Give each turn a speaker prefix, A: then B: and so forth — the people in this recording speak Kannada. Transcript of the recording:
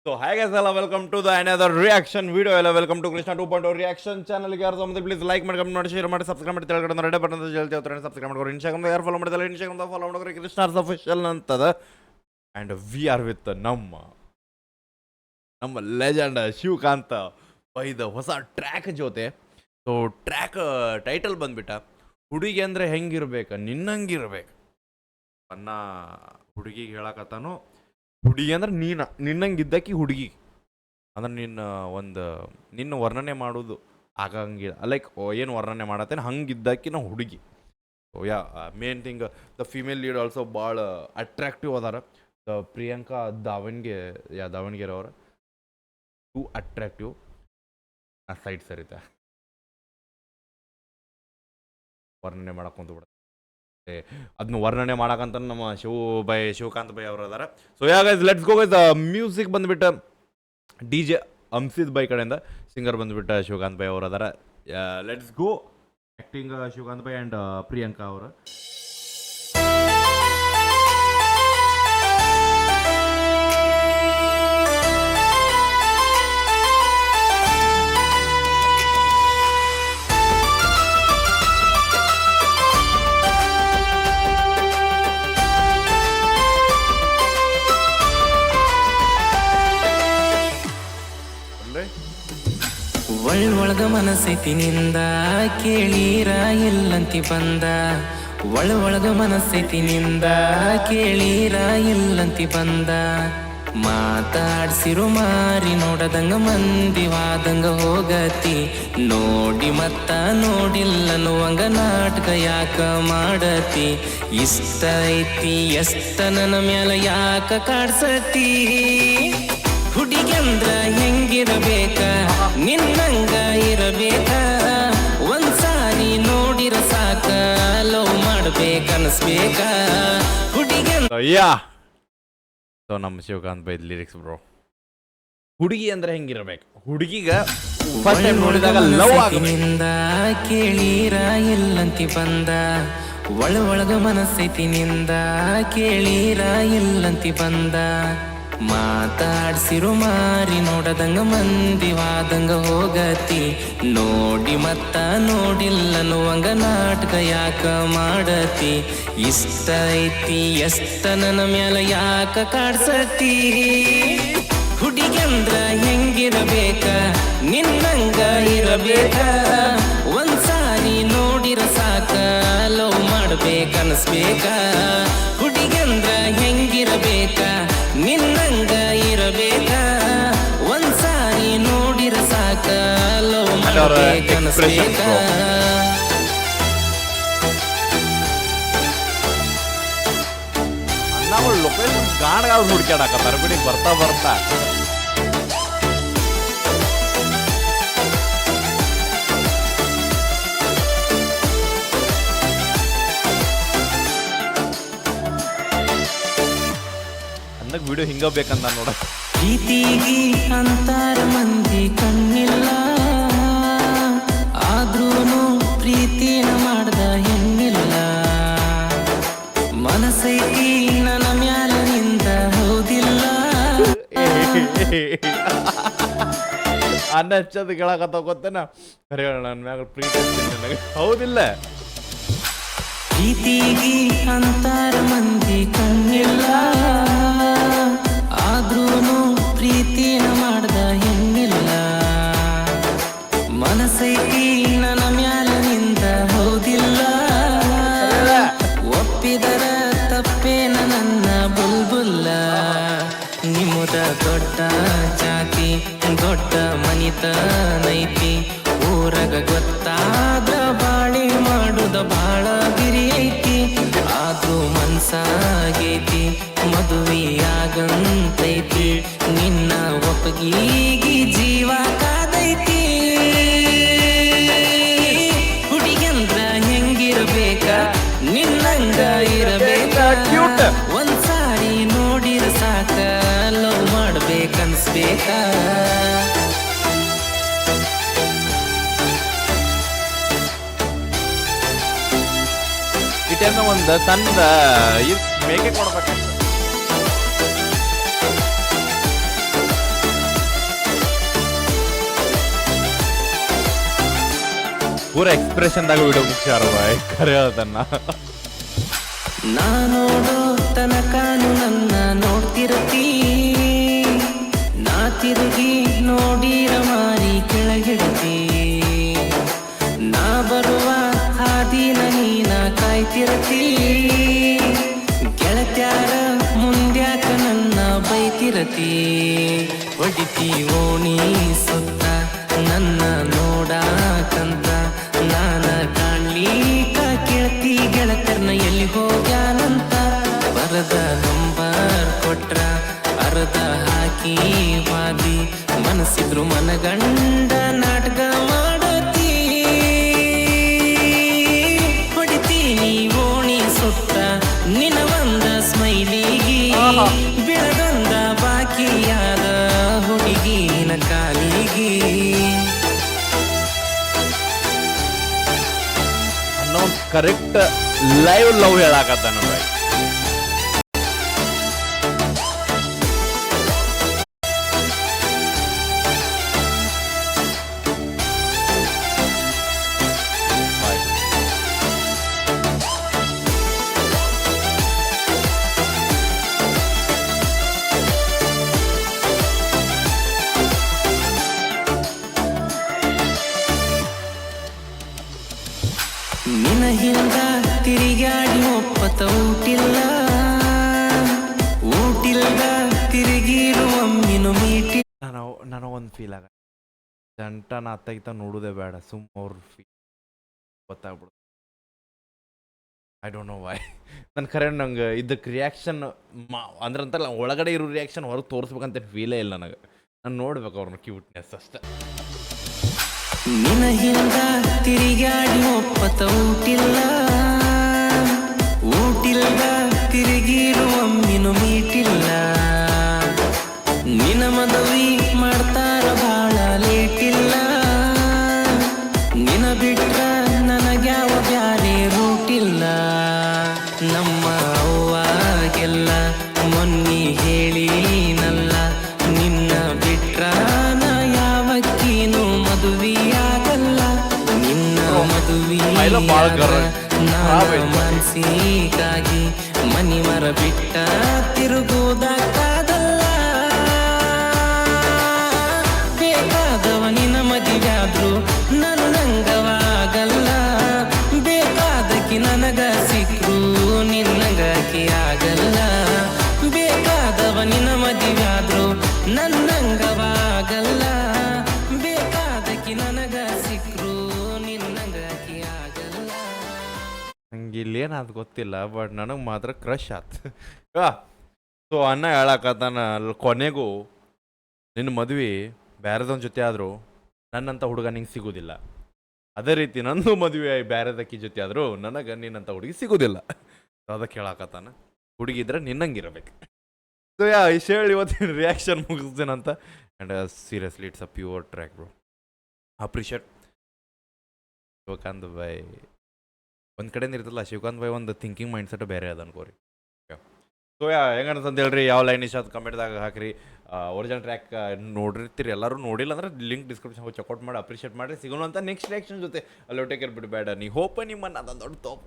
A: So hi guys, hello, welcome to the another reaction video. Hello, welcome to Krishna 2.0 reaction channel. ಯಾರು ಸಮುದ್ರ ಪ್ಲೀಸ್ ಲೈಕ್ ಮಾಡಿ ಕಮೆಂಟ್ ಮಾಡಿ ಶೇರ್ ಮಾಡಿ ಸಬ್ಸ್ಕ್ರೈಬ್ ಮಾಡಿ ತೆಳಗಡೆ ರೆಡ್ ಬಟನ್ ಜಲ್ದಿ ಹೋಗ್ತಾರೆ ಸಬ್ಸ್ಕ್ರೈಬ್ ಮಾಡ್ಕೊಂಡು ಇನ್ಸ್ಟಾಗ್ರಾಮ್ ಯಾರು ಫಾಲೋ ಮಾಡಿದಲ್ಲ ಇನ್ಸ್ಟಾಗ್ರಾಮ್ ಫಾಲೋ ಮಾಡೋರು ಕೃಷ್ಣಾರ್ಸ್ ಅಫಿಷಿಯಲ್ ಅಂತದ ಆ್ಯಂಡ್ ವಿ ಆರ್ ವಿತ್ ನಮ್ಮ ಲೆಜೆಂಡ್ ಶಿವಕಾಂತ್ ಬೈದ ಹೊಸ ಟ್ರ್ಯಾಕ್ ಜೊತೆ. ಸೊ ಟ್ರ್ಯಾಕ್ ಟೈಟಲ್ ಬಂದ್ಬಿಟ್ಟ ಹುಡುಗಿ ಅಂದರೆ ಹೆಂಗಿರ್ಬೇಕು ನಿನ್ನಂಗಿರ್ಬೇಕು ಅನ್ನ ಹುಡುಗಿಗೆ ಹೇಳಕತ್ತಾನು. ಹುಡುಗಿ ಅಂದ್ರೆ ನಿನ್ನಂಗೆ ಇದ್ದಕ್ಕಿ ಹುಡುಗಿ ಅಂದ್ರೆ ನಿನ್ನ ವರ್ಣನೆ ಮಾಡೋದು ಆಗಂಗಿಲ್ಲ, ಲೈಕ್ ಏನು ವರ್ಣನೆ ಮಾಡತ್ತೇನೆ ಹಂಗಿದ್ದಕ್ಕಿ ನಾವು ಹುಡುಗಿ. So main thing the female lead also ಭಾಳ ಅಟ್ರಾಕ್ಟಿವ್ ಅದಾರ. ಪ್ರಿಯಾಂಕಾ ದಾವಣಗೆರೆ ಅವ್ರ ಟು ಅಟ್ರಾಕ್ಟಿವ್ ಸೈಡ್ ಸರಿತಾ ವರ್ಣನೆ ಮಾಡಕ್ಕೆ ಕುಂತು ಬಿಡ ಅದನ್ನ ವರ್ಣನೆ ಮಾಡಕಂತ ನಮ್ಮ ಶಿವಕಾಂತ್ ಬೈ ಅವರು ಅದಾರ. So guys let's go guys. Music ಬಂದ್ಬಿಟ್ಟು ಡಿ ಜೆ ಅಂಸಿದ್ ಬೈ ಕಡೆಯಿಂದ, ಸಿಂಗರ್ ಬಂದ್ಬಿಟ್ಟು ಶಿವಕಾಂತ್ ಬೈ ಅವರು ಅದಾರ. Let's go. Acting Shivakant bhai and Priyanka ಅವರು.
B: ಒಳಗ ಮನಸ್ಸೈತಿ ನಿಂದ ಕೇಳೀರ ಇಲ್ಲಂತಿ ಬಂದ, ಒಳಗ ಮನಸ್ಸೈತಿ ನಿಂದ ಕೇಳೀರ ಇಲ್ಲಂತಿ ಬಂದ. ಮಾತಾಡ್ಸಿರು ಮಾರಿ ನೋಡದಂಗ ಮಂದಿವಾದಂಗ ಹೋಗತಿ, ನೋಡಿ ಮತ್ತ ನೋಡಿಲ್ಲನ್ನುವಂಗ ನಾಟಕ ಯಾಕ ಮಾಡತಿ. ಇಷ್ಟ ಐತಿ ಎಷ್ಟ ನನ್ನ ಮ್ಯಾಲ ಯಾಕ ಕಾಡ್ಸತಿ. ಹುಡುಗಂದ್ರ ಹೆಂಗಿರಬೇಕ ನಿನ್ನಂಗ ಇರಬೇಕ, ಒಂದ್ಸಾರಿ ನೋಡಿರ ಸಾಕ ಲವ್ ಮಾಡ್ಬೇಕನ್ಸ್ಬೇಕ. ಹುಡುಗಂದ್ರ
A: ಸೊ ನಮ್ಮ ಶಿವಕಾಂತ್ ಬೈ ಲಿರಿಕ್ಸ್ ಬ್ರೋ. ಹುಡುಗಿ ಅಂದ್ರೆ ಹೆಂಗಿರ್ಬೇಕು, ಹುಡುಗಿಗ ಫಸ್ಟ್ ಟೈಮ್ ನೋಡಿದಾಗ ಲವ್
B: ನಿಂದ ಕೇಳೀರ ಇಲ್ಲಂತಿ ಬಂದ, ಒಳಗ ಮನಸ್ಸೈತಿ ನಿಂದ ಕೇಳೀರ ಇಲ್ಲಂತಿ ಬಂದ. ಮಾತಾಡ್ಸಿರು ಮಾರಿ ನೋಡದಂಗ ಮಂದಿವಾದಂಗ ಹೋಗತಿ, ನೋಡಿ ಮತ್ತ ನೋಡಿಲ್ಲನ್ನುವಂಗ ನಾಟಕ ಯಾಕ ಮಾಡತಿ. ಇಷ್ಟ ಐತಿ ಎಷ್ಟ ನನ್ನ ಮ್ಯಾಲ ಯಾಕ ಕಾಡ್ಸತಿ. ಹುಡುಗಂದ್ರ ಹೆಂಗಿರಬೇಕ ನಿನ್ನಂಗ ಇರಬೇಕ, ಒಂದ್ಸಾರಿ ನೋಡಿರ ಸಾಕ ಲವ್ ಮಾಡ್ಬೇಕನ್ಸ್ಬೇಕ. ಹುಡುಗಂದ್ರ ಹೆಂಗಿರಬೇಕ ನಿನ್ನಂಗ ಇರಬೇಕ, ಒಂದ್ಸಾರಿ ನೋಡಿರ ಸಾಕ ಲವ್ ಮಾಡ್ಬೇಕನ್ಸ್ಬೇಕ.
A: ನಾವು ಲೊಕೇಶನ್ ಗಾಣಗಾವ್ ಹುಡ್ಕ್ಯಾಡಕತ್ತಾರ ಬಿಡಿ ಬರ್ತಾ ಬರ್ತಾ. ಅಂದಾಗ ವಿಡಿಯೋ ಹಿಂಗ ಬೇಕಂತ ನೋಡ.
B: ಪ್ರೀತಿಗಿ ಅಂತಾರ ಮಂದಿ ಕಣ್ಣಿಲ್ಲ, ಆದ್ರೂನು ಪ್ರೀತಿನ ಮಾಡ್ದ ಹೆಣ್ಣಿಲ್ಲ. ಮನಸ್ಸೈತಿ ನನ್ನ ಮ್ಯಾಲ ನಿಂದ ಹೌದಿಲ್ಲ.
A: ಅನ್ನ ಹಚ್ಚೋದು ಕೇಳಕತ್ತ ಗೊತ್ತೇನ, ಕರೆ ನನ್ನ ಮ್ಯಾಗ ಪ್ರೀತಿ ನನಗೆ ಹೌದಿಲ್ಲ.
B: ಪ್ರೀತಿಗಿ ಅಂತಾರ ಮಂದಿ ಕಣ್ಣಿಲ್ಲ, ಆದ್ರೂನು ಪ್ರೀತಿನ ಮಾಡ್ದ ಹೆಣ್ಣಿಲ್ಲ. ಮನಸ್ಸೈತಿ ನನ್ನ ಮ್ಯಾಲ ನಿಂದ ಹೌದಿಲ್ಲ, ಒಪ್ಪಿದರ ತಪ್ಪೇನ ನನ್ನ ಬುಲ್ಬುಲ್ಲ. ನಿಮ್ಮದ ದೊಡ್ಡ ಜಾತಿ ದೊಡ್ಡ ಮನಿತನೈತಿ, ಊರಗ ಗೊತ್ತಾದ್ರ ಬಾಳಿ ಮಾಡುದ ಬಾಳ ಬಿರಿ ಐತಿ. ಆದ್ರೂ ಮನ್ಸಾಗೈತಿ ಮದುವೆಯಾಗಂತೈತಿ, ನಿನ್ನ ಒಪ್ಪಗಿಗಿ ಜೀವ ಕಾದೈತಿ. ಹುಡುಗಂದ್ರ ಹೆಂಗಿರಬೇಕ ನಿನ್ನಂಗ ಇರಬೇಕ, ಒಂದ್ಸಾರಿ ನೋಡಿರ ಸಾಕ ಲವ್ ಮಾಡ್ಬೇಕನ್ಸ್ಬೇಕ.
A: ಈ ಟೈಮ್ನ ಒಂದು ಸಣ್ಣ ಮೇಕೆ ಕೊಡ್ಬೇಕು. ಪೂರ ಎಕ್ಸ್ಪ್ರೆಷನ್ದಾಗ ವಿಡಿಯೋ ಮುಖ್ಯಾರ ಬಾಯ್ ಖರೆ ಹೇಳ್ತಾನ.
B: ನಾ ನೋಡೋ ತನಕನು ನನ್ನ ನೋಡ್ತಿರತಿ, ನಾ ತಿರುಗಿ ನೋಡಿರ ಮಾರಿ ಕೆಳಗಿಡತಿ, ನಾ ಬರುವ ಹಾದಿನ ನೀನ ಕಾಯ್ತಿರತಿ, ಗೆಳತ್ಯಾರ ಮುಂದ್ಯಾಕ ನನ್ನ ಬೈತಿರತಿ, ಹೊಡಿತಿ ಓಣಿ ಸುತ್ತ ನನ್ನ ನೋಡಾಕಂತ, ನಾನ ಕಾಣ್ಲಿಕ ಕೇಳ್ತಿ ಗೆಳತರ್ನ ಎಲ್ಲಿ ಹೋಗ್ಯಾನಂತ, ಬರದ ನಂಬರ್ ಕೊಟ್ರ ಅರ್ಧ ಹಾಕಿ ವಾದಿ, ಮನಸ್ಸಿದ್ರು ಮನಗಂಡ ನಾಟಕ ಮಾಡತಿ, ಹೊಡಿತೀನಿ ಓಣಿ ಸುತ್ತ ನಿನ ಒಂದ ಸ್ಮೈಲಿಗಿ, ಬೆಳದೊಂದ ಬಾಕಿಯಾದ ಹುಡುಗಿನ ಕಾಲಿಗಿ.
A: ಅನ್ನೋ ಕರೆಕ್ಟ್ ಲೈವ್ ಲವ್ ಹೇಳಾಕತ್ತಾನ ಬಾಯ್.
B: ನಿನ ಹಿಂದ ತಿರುಗಾಡಿ ಒಪ್ಪತ ಊಟಿಲ್ಲ, ಊಟಿಲ್ದ ತಿರುಗಿರು ಒಮ್ಮಿನು ಮೀಟಿ.
A: ನನಗೊಂದು ಫೀಲ್ ಆಗ ಜಂಟನ ಅತ್ತಗಿತ ನೋಡುದೇ ಬೇಡ, ಸುಮ್ಮ ಅವ್ರ ಫೀಲ್ ಗೊತ್ತಾಗ್ಬಿಡು. I don't know why. ನನ್ನ ಖರೆ ನಂಗೆ ಇದಕ್ಕೆ ರಿಯಾಕ್ಷನ್ ಅಂದ್ರೆ ಅಂತಲ್ಲ ಒಳಗಡೆ ಇರೋ ರಿಯಾಕ್ಷನ್ ಹೊರಗೆ ತೋರಿಸ್ಬೇಕಂತ ಫೀಲೇ ಇಲ್ಲ ನನಗೆ. ನಾನು ನೋಡ್ಬೇಕು ಅವ್ರನ್ನ ಕ್ಯೂಟ್ನೆಸ್ ಅಷ್ಟೇ.
B: ನಿನ ಹಿಂದ ತಿರುಗಾಡಿ ಒಪ್ಪತ ಊಟಿಲ್ಲ, ಊಟಿಲ್ದ ತಿರುಗಿರು ಒಮ್ಮಿನು ಮೀಟಿಲ್ಲ, ನಿನ ಮದುವೆ ಮಾಡ್ತಾರ ಬಾಳ ಲೇಟಿಲ್ಲ, ನಿನ ಬಿಟ್ರ ನನಗ್ಯಾವ ಬ್ಯಾರೆ ರೂಟಿಲ್ಲ, ನಮ್ಮ ಅವ್ವಾಗೆಲ್ಲ ಮೊನ್ನಿ ಹೇಳಿನಲ್ಲ, ನಿನ್ನ ಬಿಟ್ರ ನಾ ಯಾವಕ್ಕೀನು ಮದುವೆಯಾಗಲ್ಲ, ನಿನ್ನ ಮದುವೆಯಾಗ ನಾನು ಮನ್ಸಿಗಾಗಿ ಮನಿ ಮರ ಬಿಟ್ಟ ತಿರುಗುವುದಾಗಲ್ಲ, ಬೇಕಾದವ ನಿನ್ನ ಮದುವೆಯಾದ್ರು ನಾನು ನಂಗವಾಗಲ್ಲ, ಬೇಕಾದಕಿ ನನಗ ಸಿಕ್ರು ನಿನ್ನಗಾಕಿ ಆಗಲ್ಲ, ಬೇಕಾದವ ನಿನ್ನ ಮದುವೆಯಾದ್ರು ನನ್ನಂಗವಾಗಲ್ಲ, ಬೇಕಾದಕಿ ನನಗ ಸಿಕ್ರು ನಿನ್ನಗಾಕಿ ಆಗಲ್ಲ.
A: ನಂಗೆ ಇಲ್ಲೇನಾದ್ ಗೊತ್ತಿಲ್ಲ, ಬಟ್ ನನಗೆ ಮಾತ್ರ ಕ್ರಶ್ ಆತು. ಸೊ ಅಣ್ಣ ಹೇಳಕತ್ತಾನ ಕೊನೆಗೂ ನಿನ್ನ ಮದ್ವೆ ಬ್ಯಾರೆದವನ ಜೊತೆ ಆದರೂ ನನ್ನಂಥ ಹುಡುಗ ನಿಂಗೆ ಸಿಗೋದಿಲ್ಲ, ಅದೇ ರೀತಿ ನಂದು ಮದುವೆ ಬ್ಯಾರೆದಕ್ಕಿ ಜೊತೆ ಆದರೂ ನನಗೆ ನಿನ್ನಂಥ ಹುಡುಗಿ ಸಿಗೋದಿಲ್ಲ. ಅದಕ್ಕೆ ಹೇಳಕತ್ತಾನ ಹುಡುಗಿದ್ರೆ ನಿನ್ನಂಗಿರಬೇಕು. ಸೊ ಇಷ್ಟು ಹೇಳಿ ಇವತ್ತಿನ ರಿಯಾಕ್ಷನ್ ಮುಗಿಸ್ತೇನಂತ. And seriously it's a pure track bro, appreciate Shivakant bhai. ಒಂದು ಕಡೆಯಿಂದ ಇರ್ತಲ್ಲ ಶಿವಕಾಂತ್ ಬಾಯ್ ಒಂದು ಥಿಂಕಿಂಗ್ ಮೈಂಡ್ ಸೆಟ್ ಬೇರೆ ಅದ ಅನ್ಕೋರಿ. ಸೊ ಹೆಂಗಂತ ಹೇಳ್ರಿ, ಯಾವ ಲೈನ್ ಇಷ್ಟ ಅದು ಕಮೆಂಟ್ದಾಗ ಹಾಕಿರಿ. ಒರಿಜಿನಲ್ ಟ್ರ್ಯಾಕ್ ನೋಡಿರ್ತೀರಿ ಎಲ್ಲರೂ, ನೋಡಿಲ್ಲ ಅಂದ್ರೆ ಲಿಂಕ್ ಡಿಸ್ಕ್ರಿಪ್ಷನ್ ಹೋಗಿ ಚೆಕ್ಔಟ್ ಮಾಡಿ ಅಪ್ರಿಷಿಯೇಟ್ ಮಾಡಿರಿ. ಸಿಗೋಣ ಅಂತ ನೆಕ್ಸ್ಟ್ ರಿಯಾಕ್ಷನ್ ಜೊತೆ. ಅಲ್ಲಿ ಟೇಕ್ ಕೇರ್ ಬಿಡಬೇಡ. ನೀ ಹೋಪ ನಿಮ್ಮನ್ನು ಅದೊಂದು ದೊಡ್ಡ ತೋಪ್